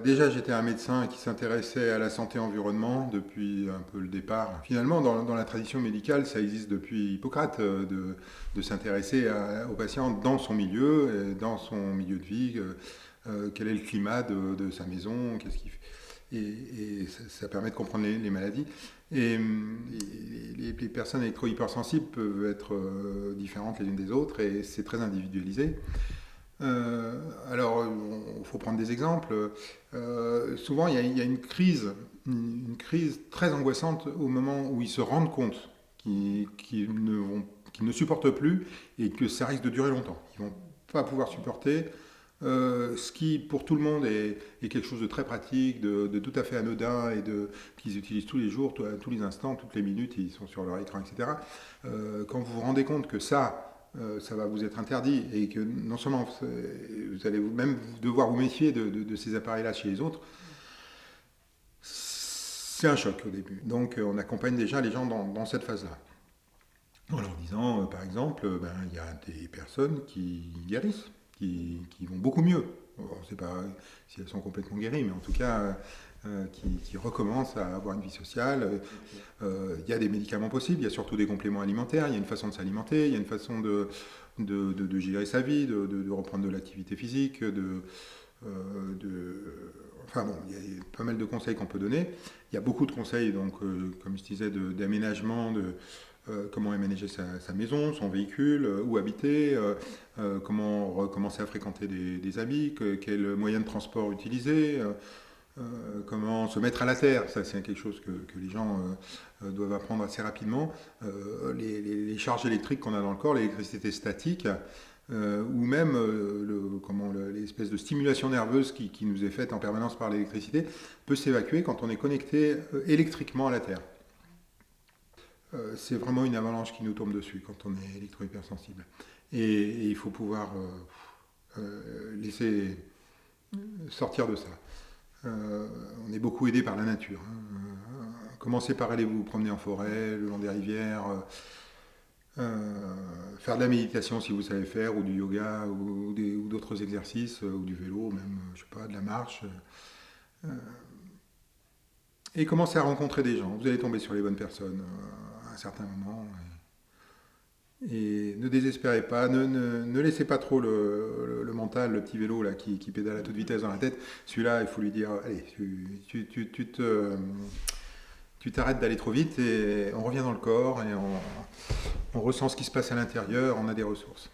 Déjà, j'étais un médecin qui s'intéressait à la santé-environnement depuis un peu le départ. Finalement, dans la tradition médicale, ça existe depuis Hippocrate, de s'intéresser au patient dans son milieu, dans son milieu de vie, quel est le climat de sa maison, qu'est-ce qu'il fait. Et ça permet de comprendre les maladies. Les personnes électro-hypersensibles peuvent être différentes les unes des autres et c'est très individualisé. Alors, il faut prendre des exemples. Souvent, il y a une crise très angoissante au moment où ils se rendent compte qu'ils ne supportent plus et que ça risque de durer longtemps. Ils ne vont pas pouvoir supporter. Ce qui, pour tout le monde, est quelque chose de très pratique, de tout à fait anodin et qu'ils utilisent tous les jours, tous les instants, toutes les minutes, ils sont sur leur écran, etc. Quand vous vous rendez compte que ça va vous être interdit et que non seulement vous allez même devoir vous méfier de ces appareils-là chez les autres, c'est un choc au début. Donc on accompagne déjà les gens dans cette phase-là. En leur disant, par exemple, il y a des personnes qui guérissent, qui vont beaucoup mieux. On ne sait pas si elles sont complètement guéries, mais en tout cas, qui recommencent à avoir une vie sociale. Il y a des médicaments possibles, il y a surtout des compléments alimentaires, il y a une façon de s'alimenter, il y a une façon de gérer sa vie, de reprendre de l'activité physique, enfin bon, il y a pas mal de conseils qu'on peut donner. Il y a beaucoup de conseils, donc, comme je disais, d'aménagement, comment aménager sa maison, son véhicule, où habiter, comment recommencer à fréquenter des amis, quel moyen de transport utiliser, comment se mettre à la terre. Ça, c'est quelque chose que les gens doivent apprendre assez rapidement. Les charges électriques qu'on a dans le corps, l'électricité statique, ou même l'espèce de stimulation nerveuse qui nous est faite en permanence par l'électricité, peut s'évacuer quand on est connecté électriquement à la Terre. C'est vraiment une avalanche qui nous tombe dessus quand on est électro-hypersensible. Et il faut pouvoir laisser sortir de ça. On est beaucoup aidé par la nature. Commencez par aller vous promener en forêt, le long des rivières, faire de la méditation si vous savez faire, ou du yoga, ou d'autres exercices, ou du vélo, même, je sais pas, de la marche. Et commencez à rencontrer des gens. Vous allez tomber sur les bonnes personnes à un certain moment. Et ne désespérez pas, ne laissez pas trop le mental, le petit vélo là, qui pédale à toute vitesse dans la tête. Celui-là, il faut lui dire, allez, tu t'arrêtes d'aller trop vite et on revient dans le corps et on ressent ce qui se passe à l'intérieur, on a des ressources.